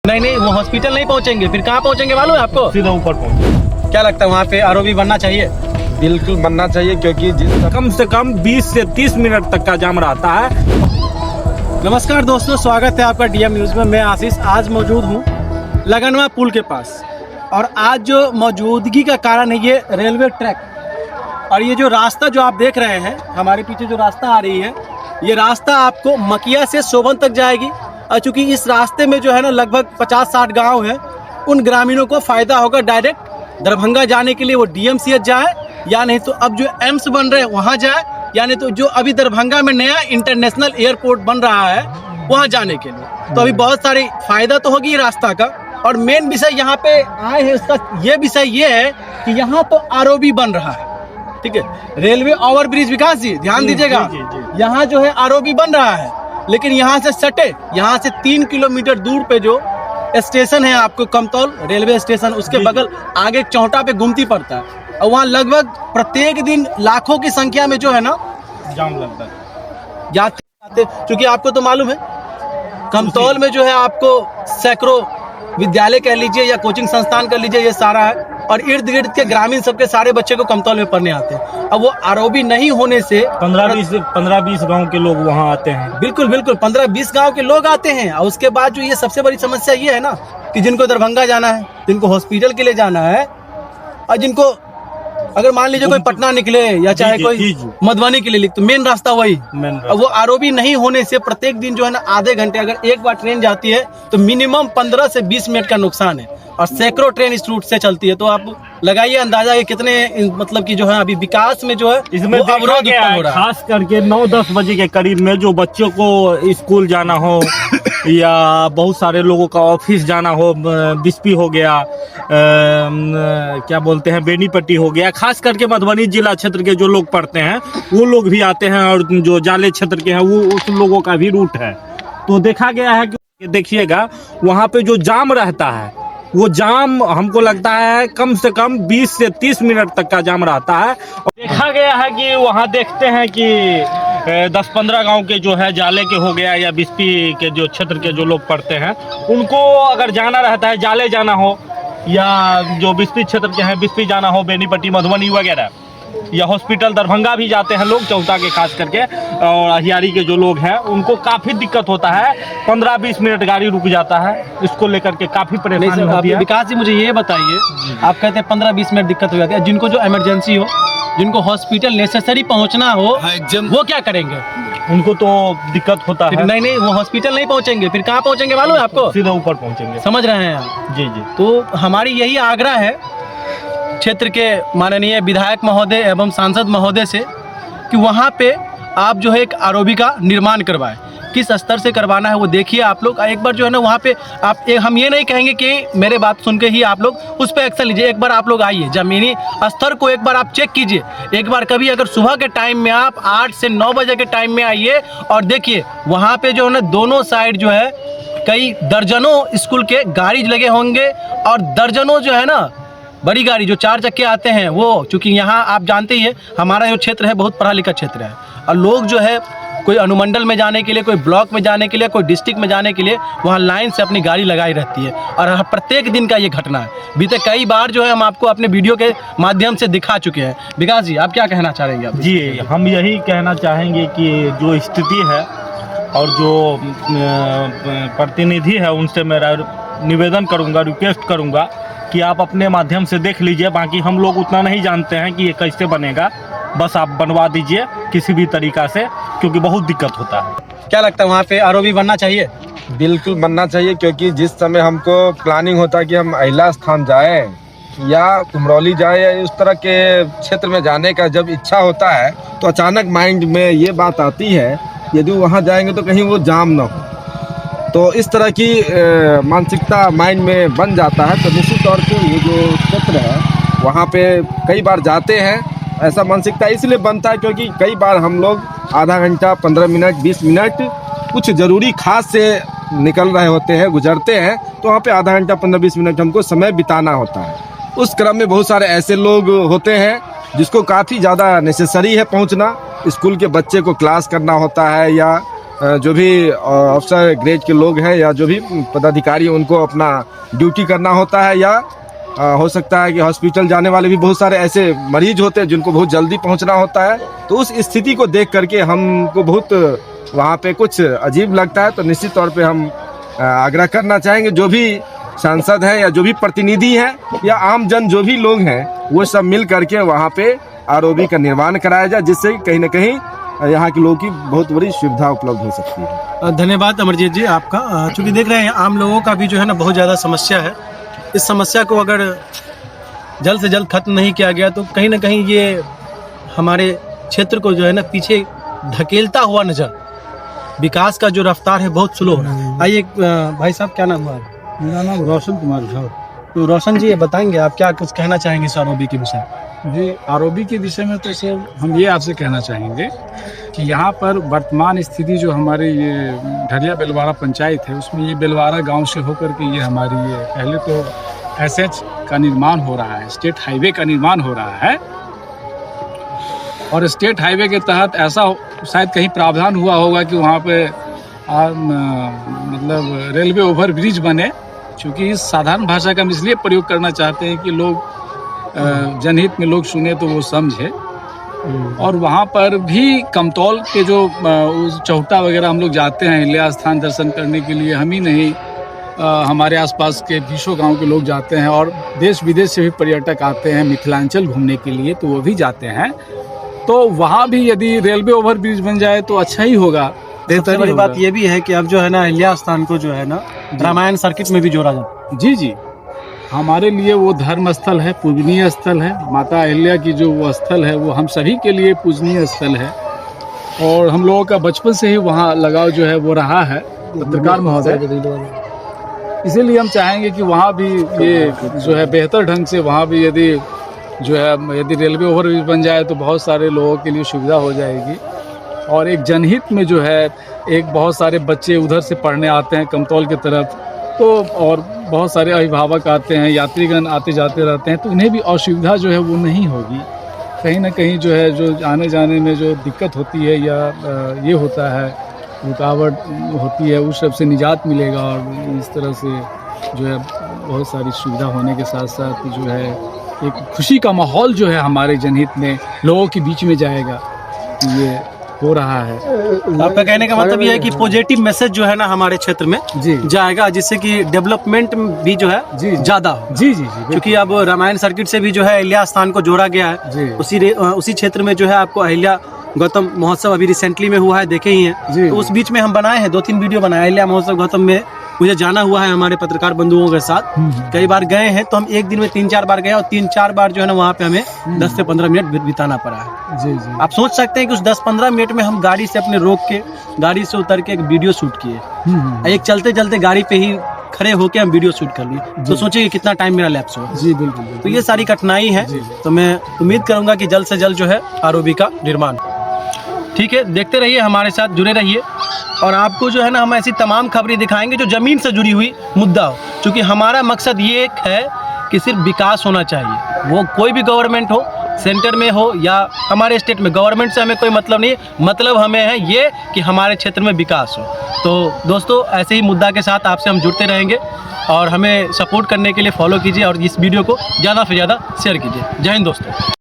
नहीं नहीं, वो हॉस्पिटल नहीं पहुंचेंगे, फिर कहाँ पहुंचेंगे मालूम है आपको? सीधा ऊपर पहुंचे। क्या लगता है वहाँ पे आरओबी बनना चाहिए? बिल्कुल बनना चाहिए, क्योंकि कम से कम 20 से 30 मिनट तक का जाम रहता है। नमस्कार दोस्तों, स्वागत है आपका डीएम न्यूज़ में। मैं आशीष आज मौजूद हूँ लगनवा पुल के पास, और आज जो मौजूदगी का कारण है ये रेलवे ट्रैक। और ये जो रास्ता जो आप देख रहे हैं, हमारे पीछे जो रास्ता आ रही है, ये रास्ता आपको मकिया से सोबन तक जाएगी। और चूँकि इस रास्ते में जो है ना लगभग 50-60 गाँव हैं, उन ग्रामीणों को फ़ायदा होगा डायरेक्ट दरभंगा जाने के लिए वो डीएमसीएच जाए, या नहीं तो अब जो एम्स बन रहे हैं वहाँ जाए, या नहीं तो जो अभी दरभंगा में नया इंटरनेशनल एयरपोर्ट बन रहा है वहाँ जाने के लिए। तो अभी बहुत सारी फ़ायदा तो होगी रास्ता का। और मेन विषय यहाँ पे आए हैं, उसका ये विषय ये है कि यहाँ तो आरओबी बन रहा है, ठीक है, रेलवे ओवर ब्रिज। विकास जी ध्यान दीजिएगा, यहाँ जो है आरओबी बन रहा है, लेकिन यहाँ से सटे, यहाँ से 3 किलोमीटर दूर पे जो स्टेशन है आपको कमतौल रेलवे स्टेशन, उसके बगल आगे चौंटा पे गुमती पड़ता है, और वहाँ लगभग प्रत्येक दिन लाखों की संख्या में जो है ना जाम लगता है जाते। क्योंकि आपको तो मालूम है कमतौल में जो है आपको सैकड़ों विद्यालय कह लीजिए या कोचिंग संस्थान कर लीजिए, ये सारा है, और इर्द गिर्द के ग्रामीण सबके सारे बच्चे को कमतौल में पढ़ने आते हैं। अब वो आरओबी नहीं होने से 15-20 गांव के लोग वहां आते हैं। बिल्कुल बिल्कुल 15-20 गांव के लोग आते हैं। और उसके बाद जो ये सबसे बड़ी समस्या ये है ना कि जिनको दरभंगा जाना है, जिनको हॉस्पिटल के लिए जाना है, और जिनको अगर मान लीजिए कोई पटना निकले या चाहे कोई मधुबनी के लिए, तो मेन रास्ता वही। अब वो आरओबी नहीं होने से प्रत्येक दिन जो है ना आधे घंटे, अगर एक बार ट्रेन जाती है तो मिनिमम 15 से 20 मिनट का नुकसान है, और सैकड़ों ट्रेन इस रूट से चलती है। तो आप लगाइए अंदाजा कि कितने मतलब कि जो है अभी विकास में जो है इसमें अवरोध उत्पन्न हो रहा है। खास करके 9-10 बजे के करीब में जो बच्चों को स्कूल जाना हो या बहुत सारे लोगों का ऑफिस जाना हो, बिस्पी हो गया, क्या बोलते हैं बेनीपट्टी हो गया, खास करके मधुबनी जिला क्षेत्र के जो लोग पढ़ते हैं वो लोग भी आते हैं, और जो जाले क्षेत्र के हैं वो उस लोगों का भी रूट है। तो देखा गया है कि देखिएगा वहाँ पे जो जाम रहता है, वो जाम हमको लगता है कम से कम 20 से 30 मिनट तक का जाम रहता है। और देखा गया है कि वहाँ देखते हैं कि 10-15 गांव के जो है जाले के हो गया या बिस्पी के जो क्षेत्र के जो लोग पढ़ते हैं, उनको अगर जाना रहता है, जाले जाना हो, या जो बिस्पी क्षेत्र के हैं बिस्पी जाना हो, बेनीपट्टी मधुबनी वगैरह, या हॉस्पिटल दरभंगा भी जाते हैं लोग, चौथा के खास करके, और अहियारी के जो लोग हैं उनको काफ़ी दिक्कत होता है। 15-20 मिनट गाड़ी रुक जाता है, इसको लेकर के काफ़ी परेशानी होती है। विकास जी मुझे ये बताइए, आप कहते हैं 15-20 मिनट दिक्कत हो जाती है, जिनको जो इमरजेंसी हो, जिनको हॉस्पिटल नेसेसरी पहुंचना हो, वो क्या करेंगे? उनको तो दिक्कत होता है। नहीं नहीं, वो हॉस्पिटल नहीं पहुंचेंगे, फिर कहाँ पहुंचेंगे मालूम है आपको? सीधा ऊपर पहुंचेंगे। समझ रहे हैं आप? जी जी। तो हमारी यही आग्रह है क्षेत्र के माननीय विधायक महोदय एवं सांसद महोदय से कि वहाँ पे आप जो है एक आरओबी का निर्माण करवाएं। किस स्तर से करवाना है वो देखिए आप लोग। एक बार जो है ना वहाँ पे आप हम ये नहीं कहेंगे कि मेरे बात सुन के ही आप लोग उस पर एक्शन लीजिए। एक बार आप लोग आइए, ज़मीनी स्तर को एक बार आप चेक कीजिए। एक बार कभी अगर सुबह के टाइम में आप 8 से 9 बजे के टाइम में आइए और देखिए वहाँ पे जो है ना दोनों साइड जो है कई दर्जनों स्कूल के गाड़ी लगे होंगे, और दर्जनों जो है ना बड़ी गाड़ी जो 4 चक्के आते हैं वो, चूँकि यहाँ आप जानते ही है हमारा जो क्षेत्र है बहुत पढ़ा लिखा क्षेत्र है, और लोग जो है कोई अनुमंडल में जाने के लिए, कोई ब्लॉक में जाने के लिए, कोई डिस्ट्रिक्ट में जाने के लिए वहाँ लाइन से अपनी गाड़ी लगाई रहती है। और प्रत्येक दिन का ये घटना है, बीते कई बार जो है हम आपको अपने वीडियो के माध्यम से दिखा चुके हैं। विकास जी आप क्या कहना चाह रहे हैं? जी हम यही कहना चाहेंगे कि जो स्थिति है और जो प्रतिनिधि है उनसे मेरा निवेदन करूँगा, रिक्वेस्ट करूँगा कि आप अपने माध्यम से देख लीजिए। बाकी हम लोग उतना नहीं जानते हैं कि ये कैसे बनेगा, बस आप बनवा दीजिए किसी भी तरीक़ा से, क्योंकि बहुत दिक्कत होता है। क्या लगता है वहाँ पे आरओबी बनना चाहिए? बिल्कुल बनना चाहिए, क्योंकि जिस समय हमको प्लानिंग होता है कि हम अहिला स्थान जाए या कुमरौली जाए या उस तरह के क्षेत्र में जाने का जब इच्छा होता है, तो अचानक माइंड में ये बात आती है यदि वहाँ जाएंगे तो कहीं वो जाम ना हो। तो इस तरह की मानसिकता माइंड में बन जाता है। तो निश्चित तौर पे ये जो क्षेत्र है वहाँ पे कई बार जाते हैं, ऐसा मानसिकता इसलिए बनता है क्योंकि कई बार हम लोग आधा घंटा, 15 मिनट, 20 मिनट कुछ ज़रूरी खास से निकल रहे होते हैं, गुजरते हैं, तो वहाँ पे आधा घंटा, 15-20 मिनट हमको समय बिताना होता है। उस क्रम में बहुत सारे ऐसे लोग होते हैं जिसको काफ़ी ज़्यादा नेसेसरी है पहुँचना। स्कूल के बच्चे को क्लास करना होता है या जो भी अफसर ग्रेड के लोग हैं या जो भी पदाधिकारी, उनको अपना ड्यूटी करना होता है, या हो सकता है कि हॉस्पिटल जाने वाले भी बहुत सारे ऐसे मरीज होते हैं जिनको बहुत जल्दी पहुंचना होता है। तो उस स्थिति को देख करके हमको बहुत वहाँ पे कुछ अजीब लगता है। तो निश्चित तौर पे हम आग्रह करना चाहेंगे, जो भी सांसद हैं या जो भी प्रतिनिधि हैं या आम जन जो भी लोग हैं, वो सब मिल करके वहाँ पे आरओबी का निर्माण कराया जाए, जिससे कहीं ना कहीं यहाँ के लोगों की बहुत बड़ी सुविधा उपलब्ध हो सकती है। धन्यवाद अमरजीत जी आपका। चूँकि देख रहे हैं आम लोगों का भी जो है ना बहुत ज़्यादा समस्या है। इस समस्या को अगर जल्द से जल्द खत्म नहीं किया गया तो कहीं ना कहीं ये हमारे क्षेत्र को जो है ना पीछे धकेलता हुआ नजर, विकास का जो रफ्तार है बहुत स्लो हो रहा है। आइए भाई साहब, क्या नाम हुआ? मेरा नाम रोशन कुमार झा। तो रोशन जी, ये बताएंगे आप क्या कुछ कहना चाहेंगे इस आरओबी के विषय? जी, आरओबी के विषय में तो सर हम ये आपसे कहना चाहेंगे कि यहाँ पर वर्तमान स्थिति जो हमारे ये ढलिया बेलवाड़ा पंचायत है, उसमें ये बेलवाड़ा गांव से होकर के ये हमारी ये पहले तो एसएच का निर्माण हो रहा है, स्टेट हाईवे का निर्माण हो रहा है। और स्टेट हाईवे के तहत ऐसा शायद कहीं प्रावधान हुआ होगा कि वहाँ पे मतलब रेलवे ओवर ब्रिज बने। चूँकि इस साधारण भाषा का हम इसलिए प्रयोग करना चाहते हैं कि लोग जनहित में लोग सुने तो वो समझे। और वहाँ पर भी कमतौल के जो चौटा वगैरह हम लोग जाते हैं हिल्या स्थान दर्शन करने के लिए, हम ही नहीं हमारे आसपास के 20 गांव के लोग जाते हैं, और देश विदेश से भी पर्यटक आते हैं मिथिलांचल घूमने के लिए, तो वो भी जाते हैं। तो वहाँ भी यदि रेलवे ओवर ब्रिज बन जाए तो अच्छा ही होगा। सबसे बड़ी बात ये भी है कि अब जो है ना अहिल्या स्थान को जो है ना रामायण सर्किट में भी जोड़ा जाता है। जी, हमारे लिए वो धर्म स्थल है, पूजनीय स्थल है। माता अहिल्या की जो वो स्थल है वो हम सभी के लिए पूजनीय स्थल है, और हम लोगों का बचपन से ही वहाँ लगाव जो है वो रहा है। पत्रकार महोदय, इसीलिए हम चाहेंगे कि वहाँ भी ये जो है बेहतर ढंग से वहाँ भी यदि रेलवे ओवरब्रिज बन जाए तो बहुत सारे लोगों के लिए सुविधा हो जाएगी। और एक जनहित में जो है एक बहुत सारे बच्चे उधर से पढ़ने आते हैं कमतौल की तरफ, तो और बहुत सारे अभिभावक आते हैं, यात्रीगण आते जाते रहते हैं, तो उन्हें भी असुविधा जो है वो नहीं होगी। कहीं ना कहीं जो है जो आने जाने में जो दिक्कत होती है या ये होता है, रुकावट होती है, उस सब से निजात मिलेगा। और इस तरह से जो है बहुत सारी सुविधा होने के साथ साथ जो है एक खुशी का माहौल जो है हमारे जनहित में लोगों के बीच में जाएगा, ये हो रहा है। आपका कहने का मतलब ये है कि पॉजिटिव मैसेज जो है ना हमारे क्षेत्र में जाएगा, जिससे कि डेवलपमेंट भी जो है ज्यादा हो। जी, क्योंकि अब रामायण सर्किट से भी जो है अहिल्या स्थान को जोड़ा गया है। उसी क्षेत्र में जो है आपको अहिल्या गौतम महोत्सव अभी रिसेंटली में हुआ है, देखे ही हैं। तो उस बीच में हम बनाए हैं 2-3 वीडियो बनाए अहिल्या महोत्सव गौतम में। मुझे जाना हुआ है हमारे पत्रकार बंधुओं के साथ, कई बार गए हैं। तो हम एक दिन में 3-4 बार गए, और 3-4 बार जो है ना वहाँ पे हमें 10 से 15 मिनट बिताना पड़ा है। जी। आप सोच सकते हैं कि उस 10-15 मिनट में हम गाड़ी से अपने रोक के गाड़ी से उतर के एक वीडियो शूट किए। एक चलते चलते गाड़ी पे ही खड़े होके हम वीडियो शूट कर लिए। तो सोचिए कितना टाइम मेरा लैप्स हुआ। जी बिल्कुल। तो ये सारी कठिनाई है। तो मैं उम्मीद करूंगा कि जल्द से जल्द जो है आरओबी का निर्माण। ठीक है, देखते रहिए, हमारे साथ जुड़े रहिए, और आपको जो है ना हम ऐसी तमाम खबरें दिखाएंगे जो ज़मीन से जुड़ी हुई मुद्दा हो। क्योंकि हमारा मकसद ये है कि सिर्फ विकास होना चाहिए, वो कोई भी गवर्नमेंट हो, सेंटर में हो या हमारे स्टेट में। गवर्नमेंट से हमें कोई मतलब नहीं, मतलब हमें है ये कि हमारे क्षेत्र में विकास हो। तो दोस्तों, ऐसे ही मुद्दा के साथ आपसे हम जुड़ते रहेंगे, और हमें सपोर्ट करने के लिए फॉलो कीजिए, और इस वीडियो को ज़्यादा से ज़्यादा शेयर कीजिए। जय हिंद दोस्तों।